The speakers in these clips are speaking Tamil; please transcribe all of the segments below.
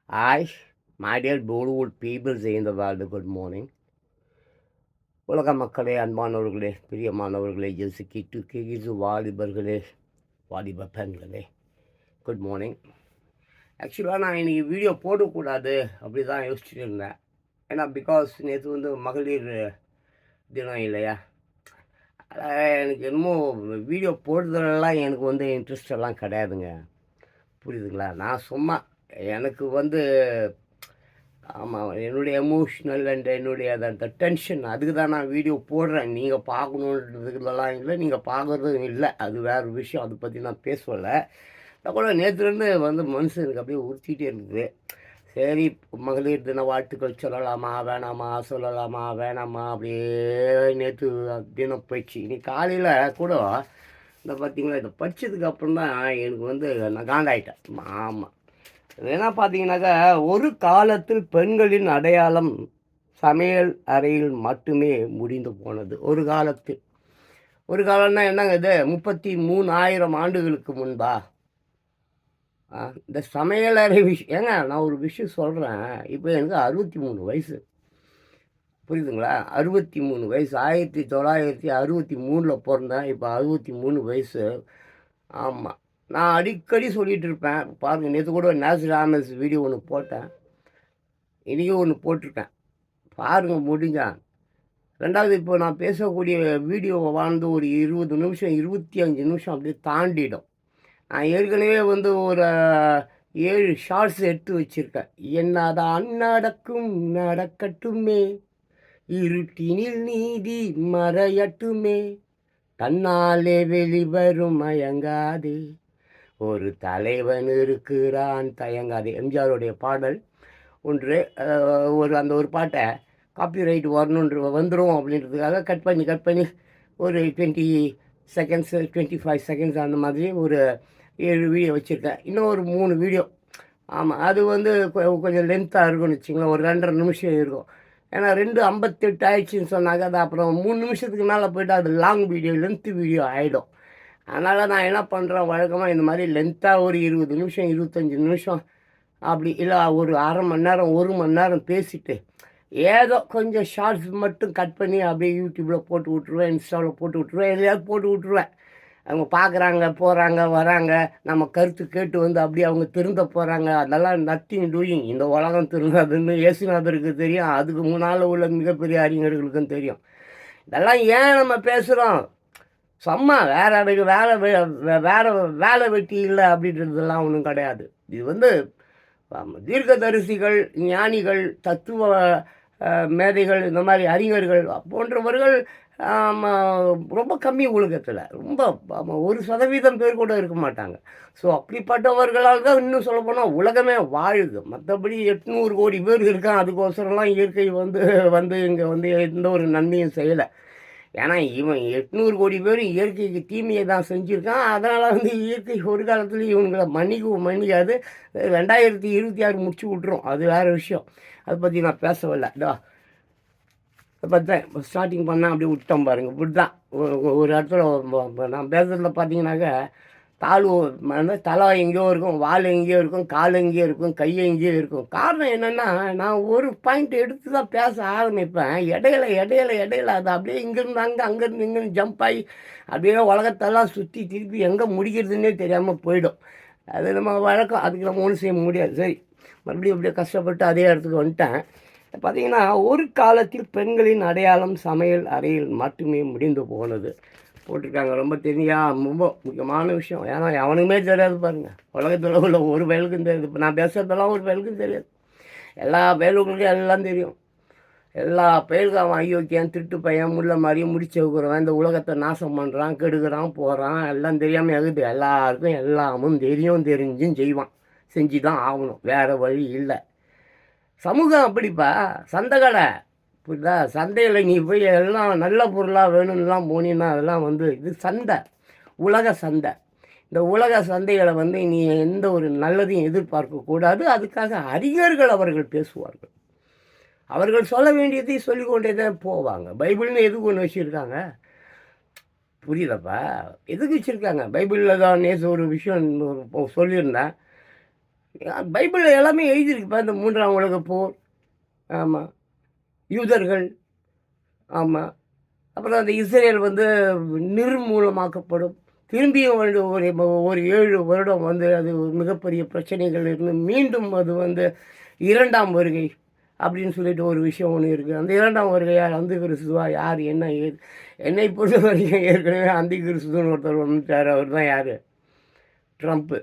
Hi, my dear Bollywood people in the world, good morning. உலக மக்களே, அன்பானவர்களே, பிரியமானவர்களே, ஜெசிக்கி டுக்கிகிசு வாலிபர்களே, வாலிப பெண்களே, குட் மார்னிங். ஆக்சுவலாக நான் இன்றைக்கி வீடியோ போடக்கூடாது அப்படி தான் யோசிச்சுட்டு இருந்தேன். ஏன்னா பிகாஸ் நேற்று வந்து மகளிர் தினம் இல்லையா, எனக்கு என்னமோ வீடியோ போடுறதுலாம் எனக்கு வந்து இன்ட்ரெஸ்ட் எல்லாம் கிடையாதுங்க. புரியுதுங்களா? நான் சும்மா எனக்கு வந்து ஆமாம், என்னுடைய எமோஷ்னல் அண்ட் என்னுடைய அந்த டென்ஷன் அதுக்கு தான் நான் வீடியோ போடுறேன். நீங்கள் பார்க்கணுன்றதுலாம் இல்லை, நீங்கள் பார்க்குறதும் இல்லை, அது வேறு விஷயம். அதை பற்றி நான் பேசலை. நான் கூட நேற்றுலேருந்து வந்து மனசு எனக்கு அப்படியே உறுத்திட்டே இருக்குது. சரி, மகளிர் தின வாழ்த்துக்கள் சொல்லலாமா வேணாமா, சொல்லலாமா வேணாமா, அப்படியே நேற்று தினம் போயிடுச்சு. இன்னைக்கு காலையில் கூட இந்த பார்த்தீங்களா, இதை படித்ததுக்கு அப்புறம் தான் எனக்கு வந்து நான் காண்டாயிட்டேன். ஆமாம், என்ன பார்த்தீங்கன்னாக்கா, ஒரு காலத்தில் பெண்களின் அடையாளம் சமையல் அறையில் மட்டுமே முடிந்து போனது. ஒரு காலத்தில், ஒரு காலம்னா என்னங்க இது? 33,000 ஆண்டுகளுக்கு முன்பா? இந்த சமையலறை ஏங்க நான் ஒரு விஷயம் சொல்கிறேன். இப்போ எனக்கு 63 வயசு, புரியுதுங்களா? 63 வயசு. 1963 பிறந்தேன். இப்போ 63 வயசு. ஆமாம், நான் அடிக்கடி சொல்லிகிட்டு இருப்பேன். பாருங்கள், நேற்று கூட நேச்சுரல்ஸ் வீடியோ ஒன்று போட்டேன், இன்றைக்கும் ஒன்று போட்டிருக்கேன், பாருங்கள் முடிஞ்சா. ரெண்டாவது, இப்போ நான் பேசக்கூடிய வீடியோவை வாழ்ந்து ஒரு 20 நிமிஷம் 25 நிமிஷம் அப்படியே தாண்டிடும். நான் ஏற்கனவே வந்து ஒரு 7 ஷார்ட்ஸ் எடுத்து வச்சுருக்கேன். என்னதான் நடக்கும் நடக்கட்டுமே, இருட்டினில் நீதி மறையட்டுமே, தன்னாலே வெளிவரும் மயங்காதே, ஒரு தலைவன் இருக்கிறான் தயங்காதே. எம்ஜிஆருடைய பாடல் ஒன்று. ஒரு பாட்டை காப்பிரைட் வந்துடும் அப்படின்றதுக்காக கட் பண்ணி ஒரு 20 செகண்ட்ஸ் 25 செகண்ட்ஸ் அந்த மாதிரி ஒரு 7 வீடியோ வச்சுருக்கேன். இன்னும் ஒரு 3 வீடியோ. ஆமாம், அது வந்து கொஞ்சம் லென்த்தாக இருக்கும்னு வச்சுங்களேன். ஒரு 2.5 நிமிஷம் இருக்கும். ஏன்னா 2:58 ஆயிடுச்சுன்னு சொன்னாங்க. அது அப்புறம் 3 நிமிஷத்துக்கு மேலே போய்ட்டு அது லாங் வீடியோ, லென்த்து வீடியோ ஆகிடும். அதனால் நான் என்ன பண்ணுறேன், வழக்கமாக இந்த மாதிரி லென்த்தாக ஒரு 20 நிமிஷம் 25 நிமிஷம் அப்படி இல்லை, ஒரு அரை மணி நேரம் 1 மணி நேரம் பேசிவிட்டு ஏதோ கொஞ்சம் ஷார்ட்ஸ் மட்டும் கட் பண்ணி அப்படியே யூடியூப்பில் போட்டு விட்ருவேன், இன்ஸ்டாவில் போட்டு விட்ருவேன், எதையாவது போட்டு விட்ருவேன். அவங்க பார்க்குறாங்க, போகிறாங்க, வராங்க, நம்ம கருத்து கேட்டு வந்து அப்படியே அவங்க திருந்த போகிறாங்க. அதெல்லாம் நத்திங் டூயிங். இந்த உலகம் திருந்தாதுன்னு இயேசுநாதருக்கு தெரியும், அதுக்கு முன்னால் உள்ள மிகப்பெரிய அறிஞர்களுக்கும் தெரியும். இதெல்லாம் ஏன் நம்ம பேசுகிறோம்? சும்மா வேறு வேலை வெட்டி இல்லை அப்படின்றதெல்லாம் ஒன்றும் கிடையாது. இது வந்து தீர்க்கதரிசிகள், ஞானிகள், தத்துவ மேதைகள், இந்த மாதிரி அறிஞர்கள் போன்றவர்கள் ரொம்ப கம்மி உலகத்தில். ரொம்ப 1% பேர் கூட இருக்க மாட்டாங்க. ஸோ அப்படிப்பட்டவர்களால் தான் இன்னும் சொல்லப்போனால் உலகமே வாழுது. மற்றபடி 800 கோடி பேர் இருக்கான். அதுக்கோசரம்லாம் இயற்கை வந்து இங்கே வந்து எந்த ஒரு நன்மையும் செய்யலை. ஏன்னா இவன் 800 கோடி பேர் இயற்கைக்கு தீமையை தான் செஞ்சுருக்கான். அதனால் வந்து இயற்கை ஒரு காலத்தில் இவங்களை மன்னிக்காது. 2026 முடிச்சு விட்ரும், அது வேறு விஷயம். அதை பற்றி நான் பேசவில்லை. அதை பற்றி தான் ஸ்டார்டிங் பண்ணால் அப்படியே விட்டோம் பாருங்கள். இப்படி தான் ஒரு இடத்துல நான் பேசுகிறதுல பார்த்தீங்கன்னாக்க, தலை எங்கேயோ இருக்கும், வால் எங்கேயோ இருக்கும், கால் எங்கேயோ இருக்கும், கை எங்கேயோ இருக்கும். காரணம் என்னென்னா, நான் ஒரு பாயிண்ட் எடுத்து தான் பேச ஆரம்பிப்பேன். இடையில அது அப்படியே இங்கேருந்து அங்கேருந்து இங்கேருந்து ஜம்ப் ஆகி அப்படியே உலகத்தெல்லாம் சுற்றி திருப்பி எங்கே முடிக்கிறதுனே தெரியாமல் போயிடும். அது நம்ம வழக்கம், அதுக்கு நம்ம ஒன்றும் செய்ய முடியாது. சரி, மறுபடியும் அப்படியே கஷ்டப்பட்டு அதே இடத்துக்கு வந்துட்டேன். பார்த்தீங்கன்னா, ஒரு காலத்தில் பெண்களின் அடையாளம் சமையல் அறையில் மட்டுமே முடிந்து போனது போட்டிருக்காங்க. ரொம்ப ரொம்ப முக்கியமான விஷயம். ஏன்னா எவனுக்குமே தெரியாது பாருங்கள். உலகத்தில் உள்ள ஒரு பயலுக்கும் தெரியாது. இப்போ நான் பேசுகிறதெல்லாம் ஒரு பயலுக்கும் தெரியாது. எல்லா பயலுக்கும் எல்லாம் தெரியும். எல்லா பயலுக்கும் அவன் அயோக்கியன், திருட்டு பையன், முள்ள மாதிரியும் முடிச்சு வைக்கிறவன், இந்த உலகத்தை நாசம் பண்ணுறான், கெடுக்கிறான், போகிறான், எல்லாம் தெரியாமல் இருக்குது. எல்லாருக்கும் எல்லாமும் தெரிஞ்சும் செய்வான். செஞ்சு தான் ஆகணும், வேறு வழி இல்லை. சமூகம் அப்படிப்பா. சந்தை கடை புரியுதா? சந்தையில் நீ போய் எல்லாம் நல்ல பொருளாக வேணும்லாம் போனீங்கன்னா அதெல்லாம் வந்து இது சந்தை, உலக சந்தை. இந்த உலக சந்தைகளை வந்து நீ எந்த ஒரு நல்லதையும் எதிர்பார்க்கக்கூடாது. அதுக்காக அறிஞர்கள் அவர்கள் பேசுவார்கள். அவர்கள் சொல்ல வேண்டியதை சொல்லிக்கொண்டே தான் போவாங்க. பைபிள்னு எதுக்கு ஒன்று வச்சுருக்காங்க, புரியுதப்பா? எதுக்கு வச்சுருக்காங்க? பைபிளில் தான் நேற்று ஒரு விஷயம் சொல்லியிருந்தேன். பைபிளில் எல்லாமே எழுதியிருக்குப்பா. இந்த 3ஆம் உலகப் போர். ஆமாம். யூதர்கள். ஆமாம். அப்புறம் அந்த இஸ்ரேல் வந்து நிர்மூலமாக்கப்படும். திரும்பியும் வந்து ஒரு 7 வருடம் வந்து அது ஒரு மிகப்பெரிய பிரச்சனைகள் இருந்து மீண்டும் அது வந்து 2ஆம் வருகை அப்படின்னு சொல்லிட்டு ஒரு விஷயம் ஒண்ணு இருக்கு. அந்த 2ஆம் வருகையார் அந்தி கிறிஸ்துவா யார்? என்ன? ஏது? என்னை பொறுத்தவரைக்கும் ஏற்கனவே அந்தி கிறிஸ்துன்னு ஒருத்தர் வந்துட்டாரு. அவர் தான் யாரு? ட்ரம்ப்பு.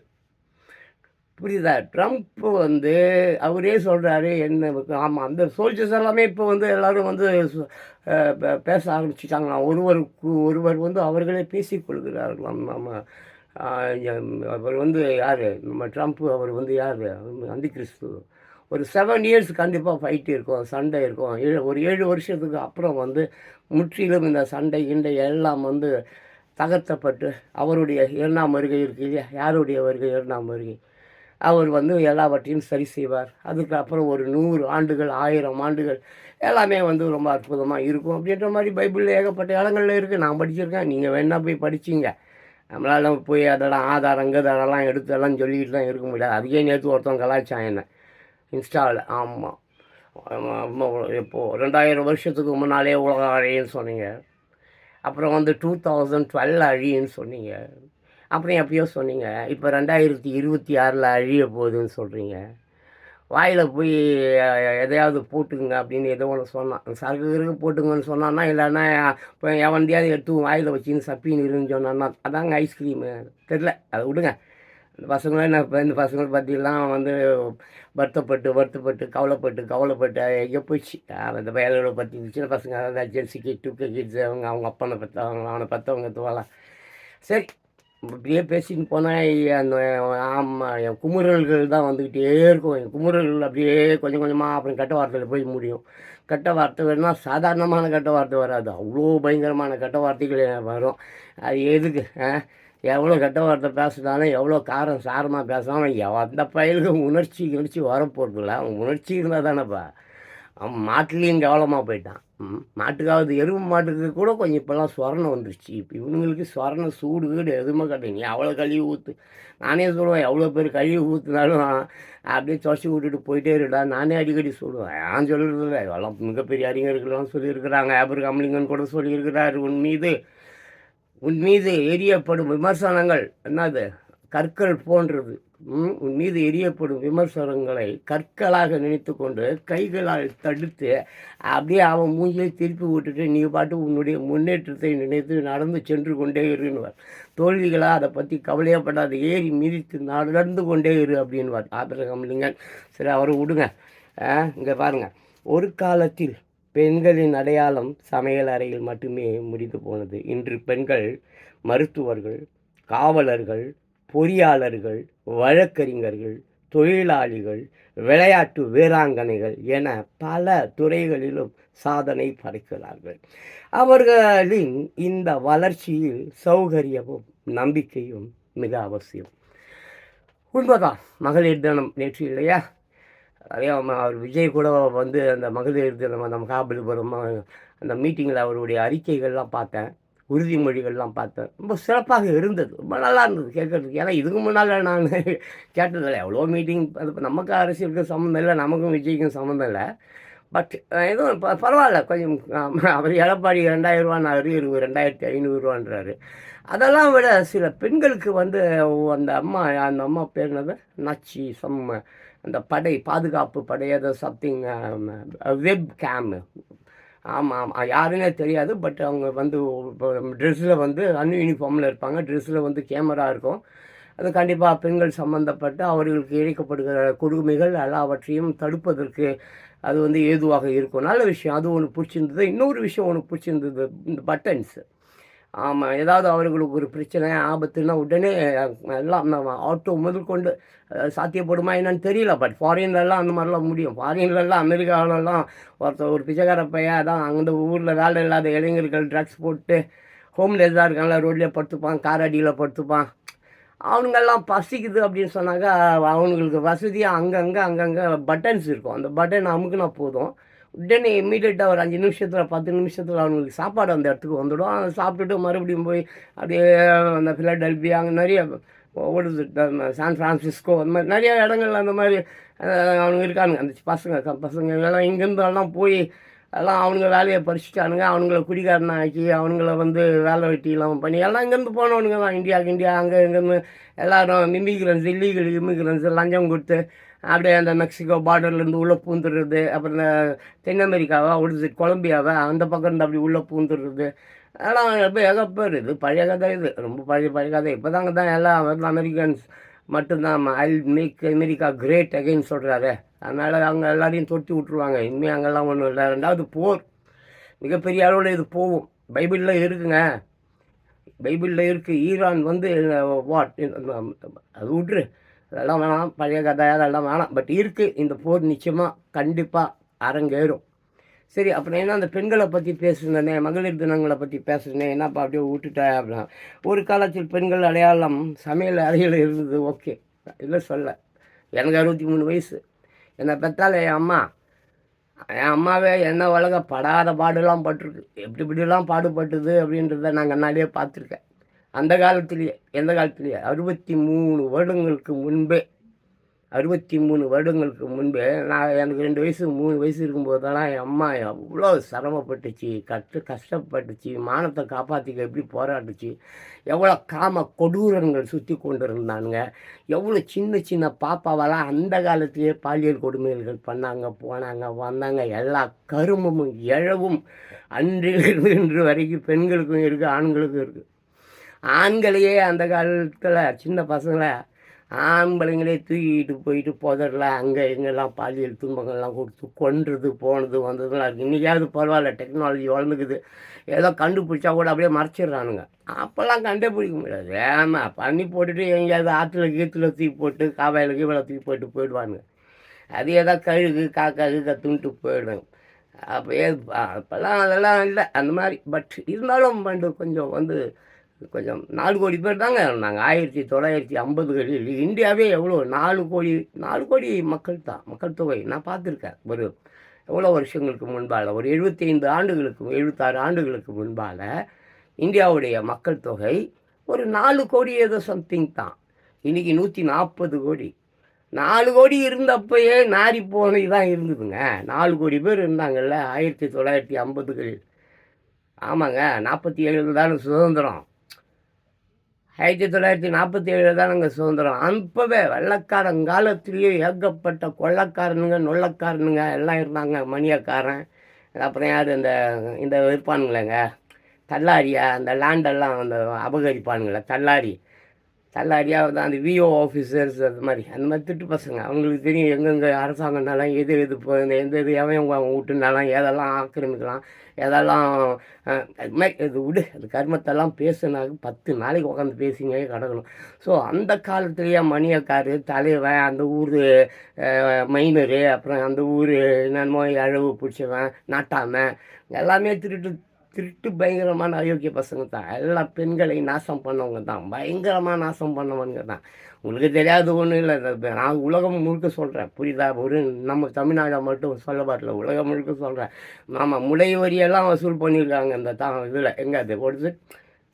புரியுதா? ட்ரம்ப் வந்து அவரே சொல்றாரு என்ன ஆமா. அந்த சோல்ஜர்ஸ் எல்லாமே இப்போ வந்து எல்லாரும் வந்து சு அ ப பேச ஆரம்பிச்சுட்டாங்களாம். ஒருவருக்கு ஒருவர் வந்து அவர்களே பேசிக் கொள்கிறார்களாம். நம்ம அ எம் அவர் வந்து யாரு? நம்ம ட்ரம்ப் அவர் வந்து யாரு? அந்தி கிறிஸ்து. ஒரு 7 இயர்ஸ் கண்டிப்பா ஃபைட் இருக்கும். சண்டை இருக்கும். ஒரு 7 வருஷத்துக்கு அப்புறம் வந்து முற்றிலும் இந்த சண்டை கிண்டை எல்லாம் வந்து தகர்த்தப்பட்டு அவருடைய 2ஆம் வருகை இருக்கு இல்லையா? யாருடைய வருகை 2ஆம் வருகை? அவர் வந்து எல்லாவற்றையும் சரி செய்வார். அதுக்கப்புறம் ஒரு 100 ஆண்டுகள், 1000 ஆண்டுகள் எல்லாமே வந்து ரொம்ப அற்புதமா இருக்கும். அப்படின்ற மாரி பைபிள்ல ஏகப்பட்ட இடங்கள்ல இருக்கு. நான் படிச்சிருக்கேன். நீங்க வேணா போய் படிச்சீங்க. நம்மளால போய் அதெல்லாம் ஆதாரம் கீதாரம்லாம் எடுத்து எல்லாம் சொல்லிக்கிட்டுலாம் இருக்க முடியாது. அதுக்கே நேத்து ஒருத்தன் கலாய்ச்சான் என்ன. இன்ஸ்டால. ஆமா. ஆமா. எப்போ 2000 வருஷத்துக்கு முன்னாலே உலகம் அழியும்ன்னு சொன்னீங்க. அப்புறம் வந்து 2012 அழியும்ன்னு சொன்னீங்க. அப்புறம் எப்பயோ சொன்னீங்க. இப்ப 2026ல அழிய போகுதுன்னு சொல்றீங்க. வாயில போய் எதையாவது போட்டுக்கங்க அப்படின்னு ஏதோ ஒண்ணு சொன்னான். சரக்கு கிரக்கு போட்டுங்கன்னு சொன்னான்னா, இல்லன்னா இப்போ எவன்தையாவது எடுத்து உன் வாயில வச்சுன்னு சப்பின்னு இருன்னு சொன்னான்னா, அதாங்க ஐஸ்கிரீமு. தெரில. அத விடுங்க. இந்த பசங்களே நான் இப்ப இந்த பசங்கள பத்திலாம் வந்து வருத்தப்பட்டு, வருத்தப்பட்டு, கவலைப்பட்டு, கவலைப்பட்டு எங்கேயோ போயிடுச்சு. அந்த பயலுகள பத்தி சின்ன பசங்க அதான் ஜெர்சி கிட், 2கே கிட்ஸ் அவங்க அவங்க அப்பன பெத்தவங்க, அவன பெத்தவங்க இதுவெல்லாம். சரி. இப்படியே பேசின்னு போனா அந்த ஆமா என் குமுறல்கள் தான் வந்துக்கிட்டே இருக்கும். என் குமுறல்கள் அப்படியே கொஞ்சம் கொஞ்சமா அப்புறம் கெட்ட வார்த்தையில போய் முடியும். கெட்ட வார்த்தை வேணுனா சாதாரணமான கெட்ட வார்த்தை வராது. அவ்வளோ பயங்கரமான கெட்ட வார்த்தைகள் வரும். அது எதுக்கு? எவ்வளோ கெட்ட வார்த்தை பேசினாலும், எவ்வளோ காரம் சாரமா பேசினாலும், அந்த பயலுக்கு உணர்ச்சி கிணர்ச்சி வரப்போறதில்ல. அவன் உணர்ச்சி இருந்தா தானேப்பா! அவன் மாட்டுலேயும் கேவலமா போயிட்டான். மாட்டுக்காவது எருமை மாட்டுக்கு கூட கொஞ்சம் இப்போலாம் சொரணம் வந்துருச்சு. இப்ப இவனுங்களுக்கு சொரணம் சூடு கீடு எதுவுமே கிடையாது. நீ அவ்வளோ கழுவி ஊத்து. நானே சொல்லுவேன், எவ்வளோ பேர் கழுவி ஊத்துனாலும் அப்படியே துவைச்சு விட்டுட்டு போயிட்டே இருடா. நானே அடிக்கடி சொல்லுவேன். நான் சொல்றதில்ல. இதெல்லாம் மிகப்பெரிய அறிஞர்கள்லாம் சொல்லியிருக்கிறாங்க. ஆபிரகாம் லிங்கன் கூட சொல்லியிருக்கிறார். உன் மீது எரியப்படும் விமர்சனங்கள் என்னது? கற்கள் போன்றது. உன் மீது எரியப்படும் விமர்சனங்களை கற்களாக நினைத்துக்கொண்டு, கைகளால் தடுத்து, அப்படியே அவன் மூஞ்சிலே திருப்பி விட்டுட்டு, நீ பாட்டுக்கு உன்னுடைய முன்னேற்றத்தை நினைத்து நடந்து சென்று கொண்டே இருன்னுவார். தோல்விகளா அத பத்தி கவலையேப்படாத. ஏறி மிதித்து நடந்து கொண்டே இரு அப்படின்னுவார் ஆபிரகாம் லிங்கன். சரி அவர விடுங்க. இங்க பாருங்க. ஒரு காலத்தில் பெண்களின் அடையாளம் சமையல் அறையில் மட்டுமே முடிந்து போனது. இன்று பெண்கள் மருத்துவர்கள், காவலர்கள், பொறியாளர்கள், வழக்கறிஞர்கள், தொழிலாளிகள், விளையாட்டு வீராங்கனைகள் என பல துறைகளிலும் சாதனை படைக்கிறார்கள். அவர்களின் இந்த வளர்ச்சியில் சௌகரியமும், நம்பிக்கையும் மிக அவசியம். உண்மைதான். மகளிர் தினம் நேற்று இல்லையா? அதே அவர் விஜய் கூட வந்து அந்த மகளிர் தினம் அந்த மகாபலிபுரம் அந்த மீட்டிங்கில் அவருடைய அறிக்கைகள்லாம் பார்த்தேன். உறுதிமொழிகள்லாம் பார்த்தேன். ரொம்ப சிறப்பாக இருந்தது. ரொம்ப நல்லா இருந்தது கேட்கறதுக்கு. ஏன்னா இதுக்கு முன்னால் நான் கேட்டதில்ல. எவ்வளோ மீட்டிங் அது நமக்கு அரசியலுக்கும் சம்மந்தம் இல்லை. நமக்கும் விஜய்க்கும் சம்மந்தம் இல்லை. பட் எதுவும் பரவாயில்ல கொஞ்சம் அவர் எடப்பாடி ரூ. 2000 இவர் ரூ. 2500 அதெல்லாம் விட சில பெண்களுக்கு வந்து அந்த அம்மா பேர் என்னது? நச்சி அந்த படை பாதுகாப்பு படை ஏதோ சம்திங் வெப் கேம். ஆமாம் யாருன்னே தெரியாது. பட் அவங்க வந்து ட்ரெஸ்ஸில் வந்து யூனிஃபார்மில் இருப்பாங்க. ட்ரெஸ்ஸில் வந்து கேமரா இருக்கும். அது கண்டிப்பாக பெண்கள் சம்மந்தப்பட்ட அவர்களுக்கு இழைக்கப்படுகிற கொடுமைகள் எல்லாவற்றையும் தடுப்பதற்கு அது வந்து ஏதுவாக இருக்கும். நல்ல விஷயம். அது ஒன்று பிடிச்சிருந்தது. இன்னொரு விஷயம் ஒன்று பிடிச்சிருந்தது. இந்த பட்டன்ஸு. ஆமாம். ஏதாவது அவர்களுக்கு ஒரு பிரச்சனை, ஆபத்துன்னா உடனே எல்லாம் நம்ம ஆட்டோ முதற்கொண்டு சாத்தியப்படுமா என்னன்னு தெரியல. பட் ஃபாரின்லலாம் அந்த மாதிரிலாம் முடியும். ஃபாரின்லலாம் அமெரிக்காவிலலாம் ஒரு பிச்சைக்கார பையன் அதான் அந்த ஊரில் வேலை இல்லாத இளைஞர்கள் ட்ரக்ஸ் போட்டு ஹோம்லெஸ்ஸாக இருக்காங்களா ரோட்லேயே படுத்துப்பான், கார் அடியில் படுத்துப்பான். அவனுங்கெல்லாம் பசிக்குது அப்படின்னு சொன்னாக்கா, அவனுங்களுக்கு வசதியாக அங்கங்கே பட்டன்ஸ் இருக்கும். அந்த பட்டன் அமுக்குனா போதும். உடனே இம்மீடியட்டாக ஒரு 5 நிமிஷத்தில் 10 நிமிஷத்தில் அவங்களுக்கு சாப்பாடு அந்த இடத்துக்கு வந்துடும். அதை சாப்பிட்டுட்டு மறுபடியும் போய் அப்படியே அந்த ஃபிலடெல்ஃபியா அங்கே நிறைய ஓடுது சான் ஃப்ரான்சிஸ்கோ அந்த மாதிரி நிறைய இடங்கள் அந்த மாதிரி அவனுங்க இருக்கானுங்க. அந்த பசங்க எல்லாம் இங்கேருந்து எல்லாம் போய் எல்லாம் அவனுங்க வேலையை பறிச்சுட்டானுங்க. அவனுங்கள குடிகாரனை ஆக்கி அவனுங்கள வந்து வேலை வெட்டிலாம் பண்ணி எல்லாம் இங்கேருந்து போனவனுங்க தான். இந்தியா அங்கே இங்கேருந்து எல்லோரும் இமிகிரன்ஸ் லஞ்சம் கொடுத்து அப்படியே அந்த மெக்சிகோ பார்டர்லேருந்து உள்ளே பூந்துடுறது. அப்புறம் இந்த தென் அமெரிக்காவா ஒடிச்சு கொலம்பியாவை அந்த பக்கம் இருந்து அப்படி உள்ளே பூந்துடுறது. அதெல்லாம் எப்போ ஏகப்பேர் இது பழைய கதை. இது ரொம்ப பழைய கதை. இப்போ தான் எல்லாம் அமெரிக்கன்ஸ் மட்டும்தான் I make America great again சொல்கிறாரு. அதனால் அவங்க எல்லாரையும் தொட்டி விட்ருவாங்க. இனிமேல் அங்கெல்லாம் ஒன்றும் இல்லை. ரெண்டாவது போர் மிகப்பெரிய அளவில் இது போகும். பைபிளில் இருக்குங்க. பைபிளில் இருக்குது. ஈரான் வந்து வாட் அது விட்ரு, அதெல்லாம் வேணாம், பழைய கதை அதெல்லாம் வேணாம். பட் இருக்குது, இந்த போர் நிச்சயமாக கண்டிப்பாக அரங்கேறும். சரி, அப்புறம் என்ன அந்த பெண்களை பற்றி பேசுனேனே, மகளிர் தினங்களை பற்றி பேசுனேன், என்னப்பா அப்படியே விட்டுட்டேன் அப்படின்னா, ஒரு காலத்தில் பெண்கள் அடையாளம் சமையல் அறையில் இருந்தது. ஓகே, இல்லை சொல்ல. எனக்கு 63 வயசு. என்னை பெற்றால் என் அம்மாவே என்ன உலக படாத பாடுலாம் பட்டிருக்கு. இப்படிலாம் பாடுபட்டுது அப்படின்றத நான் கண்ணாடியே பார்த்துருக்கேன். அந்த காலத்துலேயே, எந்த காலத்துலேயே 63 வருடங்களுக்கு முன்பே 63 வருடங்களுக்கு முன்பே எனக்கு 2 வயசு 3 வயசு இருக்கும்போதெல்லாம் என் அம்மா எவ்வளோ சிரமப்பட்டுச்சு, கஷ்டப்பட்டுச்சு, மானத்தை காப்பாற்றிக்க எப்படி போராட்டுச்சு, எவ்வளோ காம கொடூரங்கள் சுற்றி கொண்டு இருந்தானுங்க, எவ்வளோ சின்ன பாப்பாவெல்லாம் அந்த காலத்திலேயே பாலியல் கொடுமைகள் பண்ணாங்க, போனாங்க, வந்தாங்க. எல்லா கருமமும் இழவும் அன்றிலிருந்து இன்று வரைக்கும் பெண்களுக்கும் இருக்குது, ஆண்களுக்கும் இருக்குது. ஆண்களையே அந்த காலத்தில் சின்ன பசங்களை ஆம்பளைங்களே தூக்கிட்டு போயிட்டு புதரில் அங்கே எங்கெல்லாம் பாலியல் துன்பங்கள்லாம் கொடுத்து கொன்றது போனது வந்ததுலாம் இருக்குது. இன்றைக்காவது பரவாயில்ல, டெக்னாலஜி வளர்ந்துக்குது. ஏதோ கண்டுபிடிச்சா கூட அப்படியே மறைச்சிடுறானுங்க. அப்போல்லாம் கண்டுபிடிக்க முடியாது. ஆமாம், பண்ணி போட்டுட்டு எங்கேயாவது ஆற்றுல கீத்துல தூக்கி போட்டு காவாயில் கீழே தூக்கி போட்டு போயிடுவானுங்க. அது ஏதோ கழுகு காக்கா துணிட்டு போயிடுவாங்க. அப்போல்லாம் அதெல்லாம் இல்லை அந்த மாதிரி. பட் இருந்தாலும் கொஞ்சம் கொஞ்சம் 4 கோடி பேர் தாங்க இருந்தாங்க 1950களில். இந்தியாவே எவ்வளோ 4 கோடி மக்கள் தொகை. நான் பார்த்துருக்கேன் ஒரு எவ்வளோ வருஷங்களுக்கு முன்பால், ஒரு 76 ஆண்டுகளுக்கு முன்பால் இந்தியாவுடைய மக்கள் தொகை ஒரு 4 கோடி ஏதோ சம்திங் தான். இன்றைக்கி 140 கோடி. 4 கோடி இருந்தப்பயே நாரி போனது தான் இருந்ததுங்க. 4 கோடி பேர் இருந்தாங்கல்ல 1950களில். ஆமாங்க, 47 தானே சுதந்திரம். 1947 தானங்க சுதந்திரம். அப்போவே வெள்ளக்காரங்காலத்திலேயே ஏகப்பட்ட கொள்ளக்காரனுங்க நொள்ளக்காரனுங்க எல்லாம் இருந்தாங்க. மணியக்காரன், அப்புறம் யார் இந்த இருப்பானுங்களேங்க தள்ளாரியா, அந்த லேண்டெல்லாம் அந்த அபகரிப்பானுங்களே தள்ளாரியாக தான் அந்த விஓ ஆஃபீஸர்ஸ் அந்த மாதிரி திட்டு பசங்க. அவங்களுக்கு தெரியும் எங்கெங்கே அரசாங்கம்னாலாம் எது இப்போ எந்த எவன் விட்டுனாலாம் எதெல்லாம் ஆக்கிரமிக்கலாம், எதெல்லாம் அது மாதிரி இது விடு, அது கர்மத்தெல்லாம் பேசுனாங்க 10 நாளைக்கு உட்காந்து பேசிங்க கிடக்கணும். ஸோ அந்த காலத்துலேயே மணியக்காரு தலைவன், அந்த ஊர் மைனரு, அப்புறம் அந்த ஊர் என்னென்னமோ அழகு பிடிச்சவன் நாட்டாமன் எல்லாமே திருட்டு பயங்கரமான அயோக்கிய பசங்க தான். எல்லா பெண்களை நாசம் பண்ணவங்க தான், பயங்கரமாக நாசம் பண்ணவங்க தான். உங்களுக்கு தெரியாது ஒன்றும் இல்லை. நான் உலகம் முழுக்க சொல்கிறேன், புரியுதா? ஒரு நம்ம தமிழ்நாடை மட்டும் சொல்ல பாட்டில், உலகம் முழுக்க சொல்கிறேன். ஆமாம், முளை வரியெல்லாம் வசூல் பண்ணியிருக்காங்க இந்த இதில். எங்கே அது கொடுத்து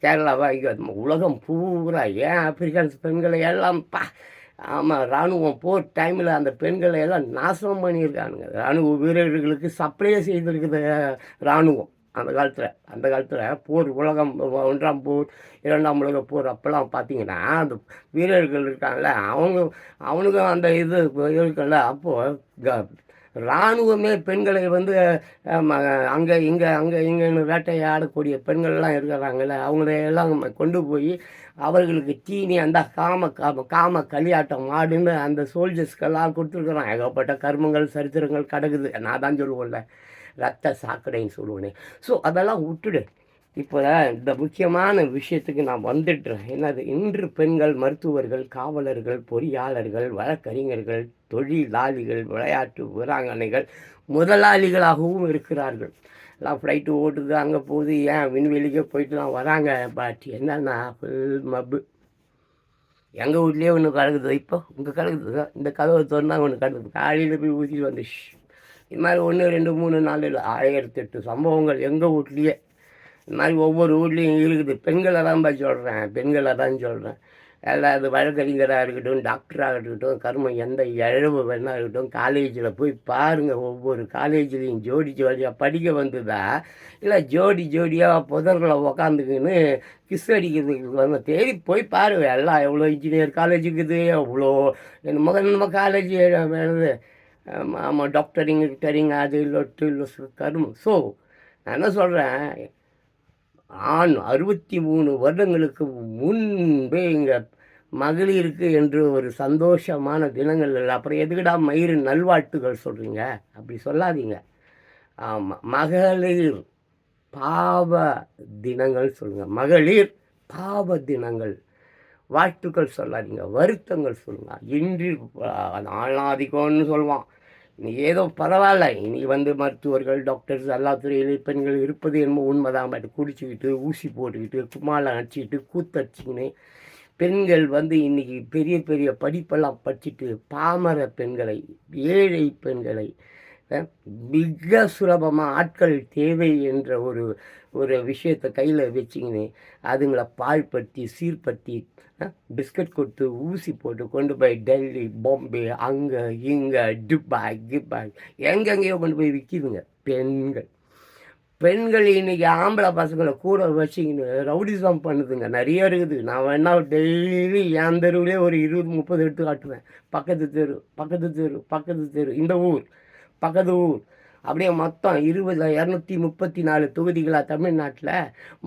கேரளாவா இங்கே உலகம் பூரா. ஏன் ஆப்பிரிக்கன்ஸ் பெண்களை எல்லாம் ஆமாம், இராணுவம் போர் டைமில் அந்த பெண்களை எல்லாம் நாசம் பண்ணியிருக்கானுங்க. இராணுவ வீரர்களுக்கு சப்ளையே செய்திருக்குது இராணுவம். அந்த காலத்தில் போர், உலகம் 1ஆம் போர் 2ஆம் உலக போர் அப்போல்லாம் பார்த்தீங்கன்னா அந்த வீரர்கள் இருக்காங்கல்ல அவனுக்கும் அந்த இது இருக்குல்ல. அப்போது இராணுவமே பெண்களை இங்கேன்னு வேட்டையாடக்கூடிய பெண்கள்லாம் இருக்கிறாங்கல்ல, அவங்களையெல்லாம் கொண்டு போய் அவர்களுக்கு தீனி அந்த காம களியாட்டம் ஆடுன்னு அந்த சோல்ஜர்ஸ்க்கெல்லாம் கொடுத்துருக்குறான். ஏகப்பட்ட கர்மங்கள் சரித்திரங்கள் கிடக்குது. நான் தான் சொல்லுவோம்ல, ரத்த சாக்கடைன்னு சொல்லுவேனே. ஸோ அதெல்லாம் விட்டுடு. இப்போ இந்த முக்கியமான விஷயத்துக்கு நான் வந்துடுறேன். என்னது, இன்று பெண்கள் மருத்துவர்கள், காவலர்கள், பொறியாளர்கள், வழக்கறிஞர்கள், தொழிலாளிகள், விளையாட்டு வீராங்கனைகள், முதலாளிகளாகவும் இருக்கிறார்கள். எல்லாம் ஃப்ளைட்டு ஓட்டுது, அங்கே போகுது, ஏன் விண்வெளிக்கே போயிட்டுலாம் வராங்க. பட் என்னன்னா ஃபுல் மப்பு. எங்கள் வீட்லேயே ஒன்று கிடக்குது, இப்போ இங்கே கிடக்குது. இந்த கதவை திறந்தால் ஒன்று கிடக்குது. காலையில் போய் ஊற்றிட்டு வந்துச்சு. இது மாதிரி 1 2 3 4 1008 சம்பவங்கள் எங்கள் வீட்லேயே. இது மாதிரி ஒவ்வொரு வீட்லேயும் இருக்குது. பெண்களை தான் சொல்கிறேன். எல்லாம் அது வழக்கறிஞராக இருக்கட்டும், டாக்டராக இருக்கட்டும், கர்மம் எந்த இழவு வேணா இருக்கட்டும், காலேஜில் போய் பாருங்கள். ஒவ்வொரு காலேஜ்லேயும் ஜோடி ஜோடியாக படிக்க வந்ததா, இல்லை ஜோடி ஜோடியாக புதர்களை உக்காந்துக்கின்னு கிஸ் அடிக்கிறதுக்கு வந்து தேடி போய் பாருங்கள். எல்லாம் எவ்வளோ இன்ஜினியர் காலேஜ் இருக்குது, எவ்வளோ நம்ம காலேஜ் வேணுது. ஆமாம், டாக்டரிங் கிக்டரிங் அது லொட்டு லொசு கருமம். ஸோ நான் என்ன சொல்கிறேன், 63 வருடங்களுக்கு முன்பே இங்கே மகளிருக்கு என்று ஒரு சந்தோஷமான தினங்கள் இல்லை. அப்புறம் எதுக்குடா மயிறு நல்வாழ்த்துகள் சொல்கிறீங்க? அப்படி சொல்லாதீங்க. ஆமாம், மகளிர் பாவ தினங்கள் சொல்லுங்கள். மகளிர் பாவ தினங்கள் வாழ்த்துக்கள் சொல்லாதீங்க, வருத்தங்கள் சொல்லுங்கள். இன்றி ஆணாதிக்கம்னு சொல்லுவான். இன்னைக்கு ஏதோ பரவாயில்ல, இன்னைக்கு வந்து மருத்துவர்கள் டாக்டர்ஸ் எல்லா துறையிலையும் பெண்கள் இருப்பது என்னமோ உண்மைதான். பட் குடிச்சிக்கிட்டு ஊசி போட்டுக்கிட்டு கும்மாளம் அடிச்சுக்கிட்டு கூத்தடிச்சிக்கின்னு பெண்கள் வந்து இன்றைக்கி பெரிய பெரிய படிப்பெல்லாம் படிச்சுட்டு பாமர பெண்களை, ஏழை பெண்களை மிக சுலபமாக ஆட்கள் தேவை என்ற ஒரு விஷயத்தை கையில் வச்சிக்கின்னு அதுங்களை பாழ்படுத்தி சீர்படுத்தி பிஸ்கட் கொடுத்து ஊசி போட்டு கொண்டு போய் டெல்லி, பாம்பே, அங்கே இங்கே துபாய் கிபாய் எங்கெங்கேயோ கொண்டு போய் விற்கிதுங்க பெண்கள். பெண்கள் இன்றைக்கி ஆம்பளை பசங்களை கூட வச்சிக்கின்னு ரவுடிசம் பண்ணுதுங்க, நிறைய இருக்குது. நான் வேணா டெய்லி என் தெருவிலே ஒரு 20-30 எடுத்து காட்டுவேன். பக்கத்து தெரு பக்கத்து தெரு பக்கத்து தெரு, இந்த ஊர் பக்கத்து ஊர், அப்படியே மொத்தம் 234 தொகுதிகளாக தமிழ்நாட்டில்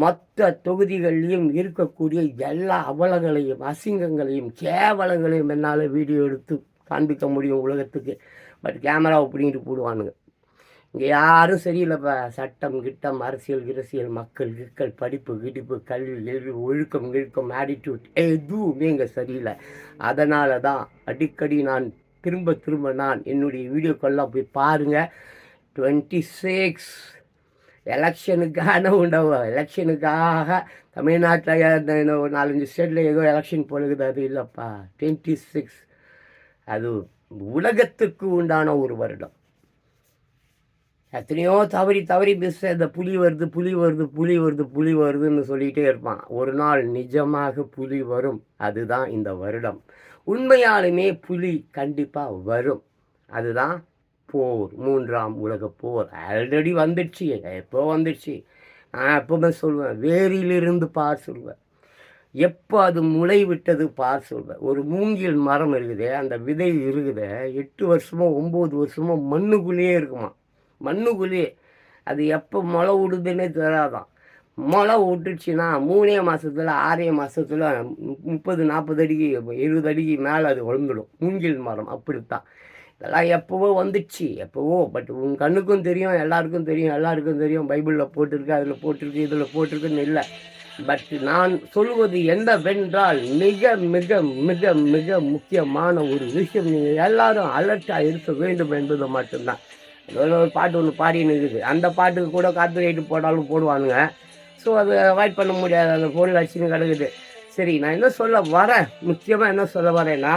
மொத்த தொகுதிகள்லையும் இருக்கக்கூடிய எல்லா அவலங்களையும் அசிங்கங்களையும் கேவலங்களையும் என்னால் வீடியோ எடுத்து காண்பிக்க முடியும் உலகத்துக்கு. பட் கேமராவை பிடிங்கிட்டு போடுவானுங்க. இங்கே யாரும் சரியில்லைப்பா. சட்டம் கிட்டம் அரசியல் கிரசியல் மக்கள் கிற்கள் படிப்பு கிடிப்பு கல்வி ஒழுக்கம் கிழுக்கம் ஆட்டிடியூட் எதுவுமே இங்கே சரியில்லை. அதனால தான் அடிக்கடி நான் திரும்ப நான் என்னுடைய வீடியோக்கெல்லாம் போய் பாருங்கள். 26 எலெக்ஷனுக்கான உண்டவு. எலெக்ஷனுக்காக தமிழ்நாட்டில் ஒரு 4-5 ஸ்டேட்டில் ஏதோ எலெக்ஷன் போலுக்குது, அது இல்லைப்பா. 26 அது உலகத்துக்கு உண்டான ஒரு வருடம். எத்தனையோ தவறி இந்த புலி வருது புலி வருது புலி வருது புலி வருதுன்னு சொல்லிகிட்டே இருப்பான். ஒரு நாள் நிஜமாக புலி வரும். அதுதான் இந்த வருடம். உண்மையாலுமே புலி கண்டிப்பாக வரும். அதுதான் போர், 3ஆம் உலக போர். ஆல்ரெடி வந்துடுச்சு. எப்போ வந்துடுச்சு? நான் எப்போவுமே சொல்லுவேன், வேரிலிருந்து பார் சொல்வேன். எப்போ அது முளை விட்டது பார் சொல்வேன். ஒரு மூங்கில் மரம் இருக்குது, அந்த விதை இருக்குது, 8 வருஷமோ 9 வருஷமோ மண்ணுக்குள்ளேயே இருக்குமா. மண்ணுக்குள்ளேயே அது எப்போ முளை விடுதுன்னே தெரியாதான். முளை விட்டுச்சுன்னா 3 மாதத்தில் 6 மாதத்தில் 30-40 அடிக்கு 20 அடிக்கு மேலே அது வளர்ந்துடும். மூங்கில் மரம் அப்படித்தான். இதெல்லாம் எப்போவோ வந்துடுச்சு, எப்போவோ. பட் உன் கண்ணுக்கும் தெரியும், எல்லாருக்கும் தெரியும். பைபிளில் போட்டிருக்கு, அதில் போட்டிருக்கு, இதில் போட்டிருக்குன்னு இல்லை. பட் நான் சொல்வது என்னவென்றால் மிக மிக மிக மிக முக்கியமான ஒரு விஷயம், நீங்கள் எல்லாரும் அலர்ட்டாக இருக்க வேண்டும் என்பது மட்டும்தான். ஒரு பாட்டு ஒன்று பாடின்னு இருக்குது, அந்த பாட்டுக்கு கூட கார்பரேட்டு போட்டாலும் போடுவானுங்க. ஸோ அதை அவாய்ட் பண்ண முடியாது, அந்த பொருள் அடிச்சுன்னு கிடக்குது. சரி, நான் என்ன சொல்ல வரேன், முக்கியமாக என்ன சொல்ல வரேன்னா,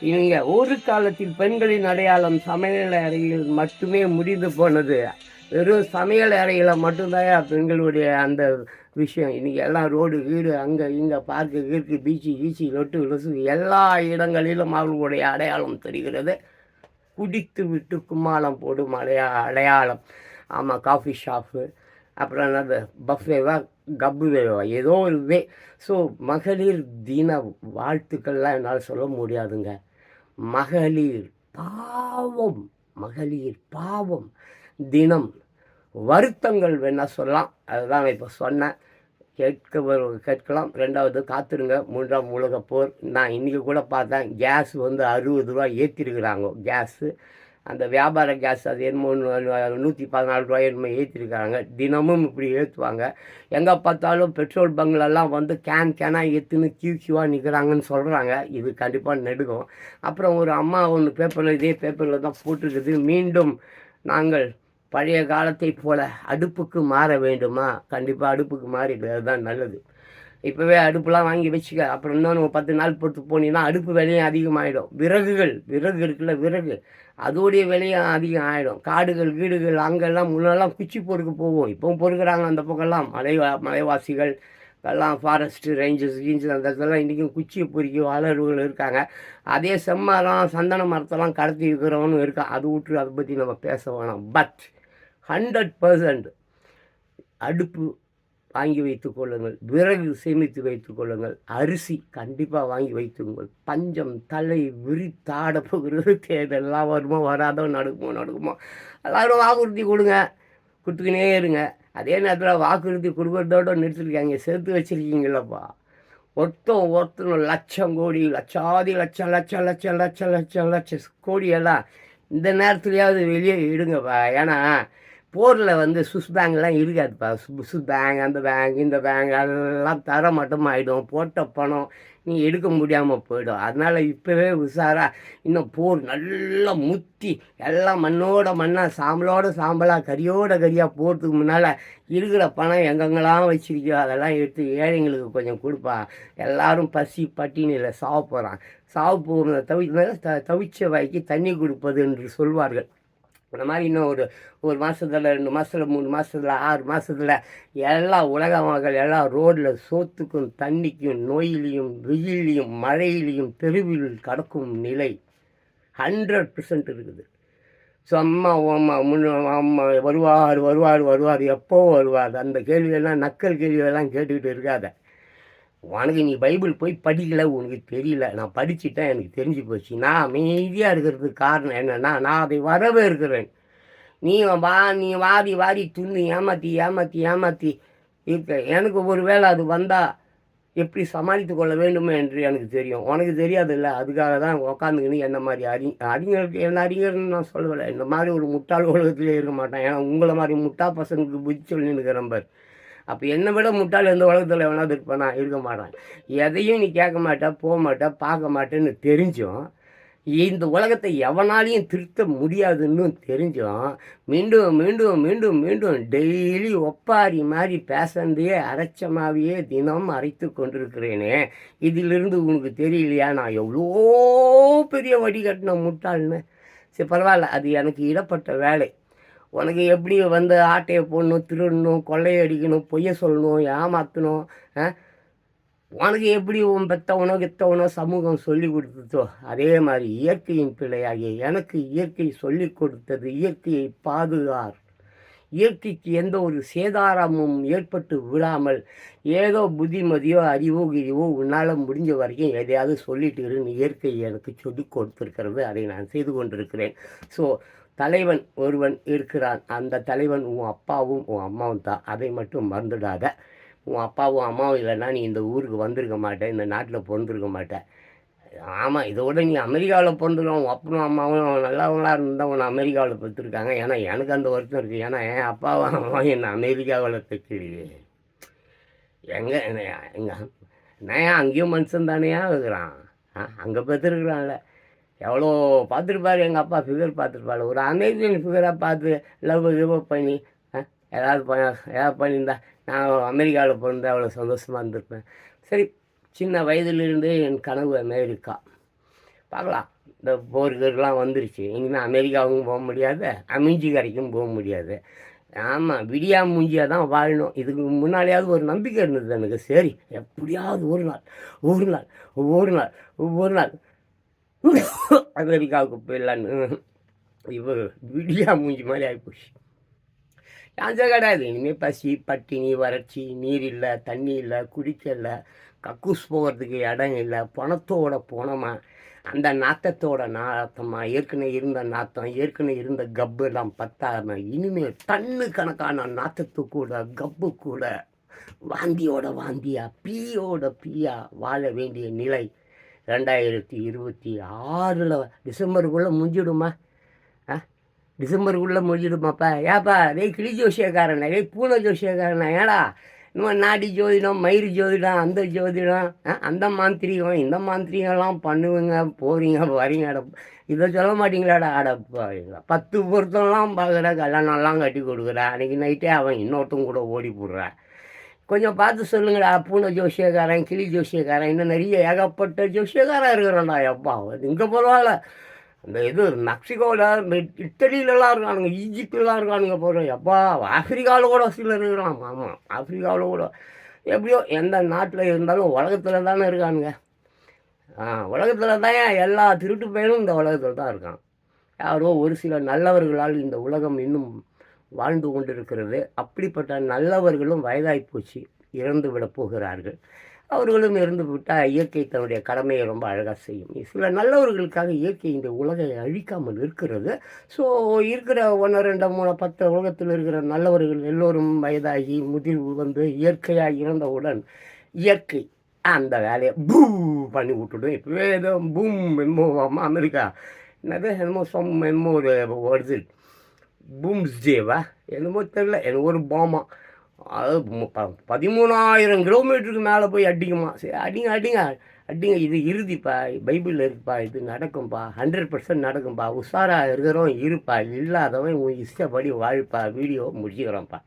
இவங்க ஒரு காலத்தில் பெண்களின் அடையாளம் சமையல் அறையில் மட்டுமே முடிந்து போனது. வெறும் சமையல் அறையில் மட்டும்தான் பெண்களுடைய அந்த விஷயம். இன்றைக்கி எல்லாம் ரோடு வீடு அங்கே இங்கே பார்க்கு கீர்க்கு பீச்சு கீச்சி லொட்டு லொசு எல்லா இடங்களிலும் அவர்களுடைய அடையாளம் தெரிகிறது. குடித்து விட்டு கும்மாளம் போடும் அடையாளம். ஆமாம், காஃபி ஷாப்பு, அப்புறம் என்னது பஃபேவா கப்புவேவா ஏதோ ஒரு வே. ஸோ மகளிர் தின வாழ்த்துக்கள்லாம் என்னால் சொல்ல முடியாதுங்க. மகளிர் பாவம், மகளிர் பாவம் தினம் வருத்தங்கள் வேணால் சொல்லலாம். அதுதான் நான் இப்போ சொன்னேன். கேட்கலாம். 2வது காத்துருங்க, 3ஆம் உலக போர். நான் இன்றைக்கி கூட பார்த்தேன், கேஸ் வந்து 60 ரூபா ஏற்றிருக்கிறாங்க. கேஸு அந்த வியாபார கேஸ் அது என்னமோ 114 ரூபாய் என்னமோ ஏற்றிருக்கிறாங்க. தினமும் இப்படி ஏற்றுவாங்க. எங்கே பார்த்தாலும் பெட்ரோல் பங்க்லெல்லாம் வந்து கேனாக ஏற்றுன்னு கியூவாக நிற்கிறாங்கன்னு சொல்கிறாங்க. இது கண்டிப்பாக நெடுக்கும். அப்புறம் ஒரு அம்மா ஒன்று பேப்பரில், இதே பேப்பரில் தான் போட்டிருக்குது, மீண்டும் நாங்கள் பழைய காலத்தை போல் அடுப்புக்கு மாற வேண்டுமா? கண்டிப்பாக அடுப்புக்கு மாறிடு, அதுதான் நல்லது. இப்போவே அடுப்புலாம் வாங்கி வச்சுக்க. அப்புறம் இன்னொன்று 10 நாள் பொறுத்து போனீங்கன்னா அடுப்பு விலையும் அதிகமாகிடும். விறகு இருக்குல்ல, விறகு அதோடைய விலையும் அதிகம் ஆகிடும். காடுகள் வீடுகள் அங்கெல்லாம் முன்னெல்லாம் குச்சி பொறுக்க போவோம், இப்போவும் பொறுக்கிறாங்க அந்த பக்கம்லாம். மலைவாசிகள் எல்லாம் ஃபாரஸ்ட்டு ரேஞ்சஸ் கீஞ்சஸ் அந்த இடத்துலலாம் இன்றைக்கும் குச்சியை பொறுக்கி வாழறவர்கள் இருக்காங்க. அதே செம்மரம் சந்தன மரத்தெல்லாம் கடத்தி இருக்கிறவனும் இருக்கான். அது விட்டு அதை பற்றி நம்ம பேச வேணாம். பட் 100% அடுப்பு வாங்கி வைத்து கொள்ளுங்கள், விறகு சேமித்து வைத்து கொள்ளுங்கள், அரிசி கண்டிப்பாக வாங்கி வைத்துங்கள். பஞ்சம் தலை விரித்தாட போகிறது. தேர்தல்லாம் வருமோ வராதோ, நடக்குமோ எல்லோரும் வாக்குறுதி கொடுங்க, கொடுத்துக்கினே இருங்க. அதே நேரத்தில் வாக்குறுதி கொடுக்குறதோட நிறுத்திருக்காங்க, சேர்த்து வச்சுருக்கீங்களப்பா. ஒருத்தனும் லட்சம் கோடி லட்சாதி லட்சம் லட்சம் லட்சம் லட்சம் லட்சம் லட்சம் கோடியெல்லாம் இந்த நேரத்துலையாவது வெளியே இடுங்கப்பா. ஏன்னா போரில் சுவிஸ் பேங்க்லாம் இருக்காதுப்பா. சுவிஸ் பேங்க், அந்த பேங்க், இந்த பேங்க் அதெல்லாம் தர மட்டும் ஆகிடும். போட்ட பணம் நீ எடுக்க முடியாமல் போயிடும். அதனால் இப்போவே உஷாராக, இன்னும் போர் நல்லா முத்தி எல்லாம் மண்ணோட மண்ணாக சாம்பலோட சாம்பலாக கரியோட கரியாக போகிறதுக்கு முன்னால் இருக்கிற பணம் எங்கெங்கெல்லாம் வச்சுருக்கோ அதெல்லாம் எடுத்து ஏழைங்களுக்கு கொஞ்சம் கொடுப்பா. எல்லோரும் பசி பட்டினியில் சாவ போகிறான். சாவு போகிறத தவிச்ச வாய்க்கு தண்ணி கொடுப்பது என்று சொல்வார்கள். அந்த மாதிரி இன்னும் ஒரு மாதத்தில் 2 மாதத்தில் 3 மாதத்தில் 6 மாதத்தில் எல்லா உலக மக்கள் எல்லாம் ரோட்டில் சோத்துக்கும் தண்ணிக்கும் நோயிலையும் வெயிலையும் மழையிலையும் தெருவில் கடக்கும் நிலை 100% இருக்குது. ஸோ அம்மா வருவார் எப்போ வருவார், அந்த கேள்வியெல்லாம் நக்கல் கேள்வியெல்லாம் கேட்டுக்கிட்டு இருக்காத. உனக்கு நீ பைபிள் போய் படிக்கலை, உனக்கு தெரியல. நான் படிச்சுட்டேன், எனக்கு தெரிஞ்சு போச்சு. நான் அமைதியாக இருக்கிறதுக்கு காரணம் என்னென்னா, நான் அதை வரவேற்கிறேன். நீ வாரி துண்ணு ஏமாற்றி இருக்க. எனக்கு ஒரு வேளை அது வந்தால் எப்படி சமாளித்து கொள்ள வேண்டுமே என்று எனக்கு தெரியும். உனக்கு தெரியாதுல்ல. அதுக்காக தான் உக்காந்துக்கின்னு என்ன மாதிரி அறிஞருக்கு என்ன அறிஞர்னு நான் சொல்லலை. இந்த மாதிரி ஒரு முட்டாள் உலகத்திலே இருக்க மாட்டேன். ஏன்னா உங்களை மாதிரி முட்டா பசங்களுக்கு புத்தி சொல்லி இருக்கிறேன் பார். அப்போ என்னை விட முட்டாள் எந்த உலகத்தில் எவனாவது இருப்பானா? இருக்க மாட்டான். எதையும் நீ கேட்க மாட்டே, போக மாட்டே, பார்க்க மாட்டேன்னு தெரிஞ்சும், இந்த உலகத்தை எவனாலையும் திருத்த முடியாதுன்னு தெரிஞ்சும் மீண்டும் மீண்டும் மீண்டும் மீண்டும் டெய்லி ஒப்பாரி மாதிரி பேசந்தையே அரைச்சமாவையே தினம் அரைத்து கொண்டிருக்கிறேனே, இதிலிருந்து உனக்கு தெரியலையா நான் எவ்வளோ பெரிய வடிகட்டின முட்டாள்னு? சரி பரவாயில்ல, அது எனக்கு இடப்பட்ட வேலை. உனக்கு எப்படி ஆட்டையை போடணும், திருடணும், கொள்ளையடிக்கணும், பொய்ய சொல்லணும், ஏமாற்றணும், உனக்கு எப்படி உன் பெத்தவனோ கித்தவனோ சமூகம் சொல்லி கொடுத்ததோ அதே மாதிரி இயற்கையின் பிள்ளையாகிய எனக்கு இயற்கை சொல்லி கொடுத்தது இயற்கையை பாதுகார். இயற்கைக்கு எந்த ஒரு சேதாரமும் ஏற்பட்டு விடாமல் ஏதோ புத்திமதியோ அறிவோ கிரிவோ உன்னால் முடிஞ்ச வரைக்கும் எதையாவது சொல்லிட்டு இருன்னு இயற்கை எனக்கு சொல்லி கொடுத்துருக்கிறது. அதை நான் செய்து கொண்டிருக்கிறேன். ஸோ தலைவன் ஒருவன் இருக்கிறான். அந்த தலைவன் உன் அப்பாவும் உன் அம்மாவும் தான். அதை மட்டும் மறந்துடாத. உன் அப்பாவும் அம்மாவும் இல்லைன்னா நீ இந்த ஊருக்கு வந்திருக்க மாட்டேன், இந்த நாட்டில் பிறந்திருக்க மாட்டேன். ஆமாம், இதோட நீ அமெரிக்காவில் பிறந்துடும். உன் அப்பனும் அம்மாவும் நல்லவங்களாக இருந்தால் உன்னை அமெரிக்காவில் பெற்றுருக்காங்க. ஏன்னா எனக்கு அந்த வருத்தம் இருக்குது. ஏன்னா என் அப்பாவும் அம்மாவும் என்னை அமெரிக்காவில் பெற்றுலையே. நான் அங்கேயும் மனுஷன் தானேயா இருக்கிறான். அங்கே பெற்றுருக்குறான்ல. எவ்வளோ பார்த்துருப்பாரு எங்கள் அப்பா, ஃபிகர் பார்த்துருப்பாரு. ஒரு அமெரிக்கன் ஃபிகராக பார்த்து லவ் பண்ணி ஏதாவது பண்ணியிருந்தா நான் அமெரிக்காவில் பிறந்தேன் அவ்வளோ சந்தோஷமாக இருந்திருப்பேன். சரி, சின்ன வயதிலிருந்தே என் கனவு அமெரிக்கா. பார்க்கலாம், இந்த போர்கள்லாம் வந்துருச்சு. இனிமேல் அமெரிக்காவுக்கும் போக முடியாது, அமிஞ்சி கரைக்கும் போக முடியாது. ஆமாம், விடியா மூஞ்சியாக தான் வாழணும். இதுக்கு முன்னாலேயாவது ஒரு நம்பிக்கை இருந்தது எனக்கு. சரி, எப்படியாவது ஒரு நாள் அமெரிக்காவுக்கு போயிடலான்னு. இவர் விடியா மூஞ்சி மாதிரி ஆகிப்போச்சு. சான்ஸே கிடையாது. இனிமேல் பசி பட்டினி வறட்சி, நீர் இல்லை, தண்ணி இல்லை, குடிக்க இல்லை, கக்கூஸ் போகிறதுக்கு இடம் இல்லை, பணத்தோட போனோமா, அந்த நாத்தத்தோட நாத்தமா, ஏற்கனவே இருந்த நாத்தம், ஏற்கனவே இருந்த கப்பு எல்லாம் பத்தாம இனிமேல் டன்னு கணக்கான நாத்தத்து கூட கப்பு கூட வாந்தியோட வாந்தியா பீயோட பீயா வாழ வேண்டிய நிலை 2026 டிசம்பருக்குள்ளே முடிஞ்சிடுமா? டிசம்பருக்குள்ளே முடிஞ்சிடுமாப்பா? ஏப்பா டேய் கிளி ஜோசியக்காரன், டேய் பூனை ஜோசியக்காரன், ஏடா இன்னும் நாடி ஜோதிடம், மயிறு ஜோதிடம், அந்த ஜோதிடம், அந்த மாந்திரிகம், இந்த மாந்திரிகம்லாம் பண்ணுவீங்க, போகிறீங்க, வரீங்க. இதை சொல்ல மாட்டீங்களாடா? அடப்பா 10 பொருத்தம்லாம் பார்க்குற, கல்யாணம்லாம் கட்டி கொடுக்குற, அன்றைக்கி நைட்டே அவன் இன்னொருத்தங்க கூட ஓடி போடுறா. கொஞ்சம் பார்த்து சொல்லுங்கடா. பூனை ஜோசியக்காரன், கிளி ஜோசியக்காரன், இன்னும் நிறைய ஏகப்பட்ட ஜோசியக்காரன் இருக்கிறான்டா. எப்பா இங்கே பரவாயில்ல, இந்த மெக்சிகோவில், இந்த இட்டலியிலலாம் இருக்கானுங்க, ஈஜிப்ட்லாம் இருக்கானுங்க போகிறோம். எப்பா ஆஃப்ரிக்காவில் கூட சிலர் இருக்கிறான். ஆமாம், ஆஃப்ரிக்காவில் கூட எப்படியோ எந்த நாட்டில் இருந்தாலும் உலகத்தில் தானே இருக்கானுங்க. உலகத்தில் தான் எல்லா திருட்டு பயனும் இந்த உலகத்தில் தான் இருக்கான். யாரோ ஒரு சில நல்லவர்களால் இந்த உலகம் இன்னும் வாழ்ந்து கொண்டிருக்கிறது. அப்படிப்பட்ட நல்லவர்களும் வயதாகி போச்சு, இறந்து விடப் போகிறார்கள். அவர்களும் இறந்து விட்டால் இயற்கை தன்னுடைய கடமையை ரொம்ப அழகாக செய்யும். சில நல்லவர்களுக்காக இயற்கை இந்த உலகை அழிக்காமல் இருக்கிறது. ஸோ இருக்கிற 1, 2, 3, 10 உலகத்தில் இருக்கிற நல்லவர்கள் எல்லோரும் வயதாகி முதிர்வு வந்து இயற்கையாக இறந்தவுடன் இயற்கை அந்த வேலையை பண்ணி விட்டுடும். இப்போவே ஏதோ பூம் என்னமோ அமெரிக்கா என்னது என்னமோ ஒரு வருது பூம்ஸ்டேவா என்னமோ தெரில, எனக்கு ஒரு பாமா அது 13,000 கிலோமீட்டருக்கு மேலே போய் அடிக்குமா. சரி அடிங்க அடிங்க அடிங்க, இது இறுதிப்பா, பைபிளில் இருக்குப்பா, இது நடக்கும்பா, 100% நடக்கும்பா, உஷாராக இருக்கிறவன் இருப்பா, இல்லாதவன் உன் இஷ்டப்படி வாழ்ப்பா. வீடியோ முடிச்சுக்கிறோம்ப்பா.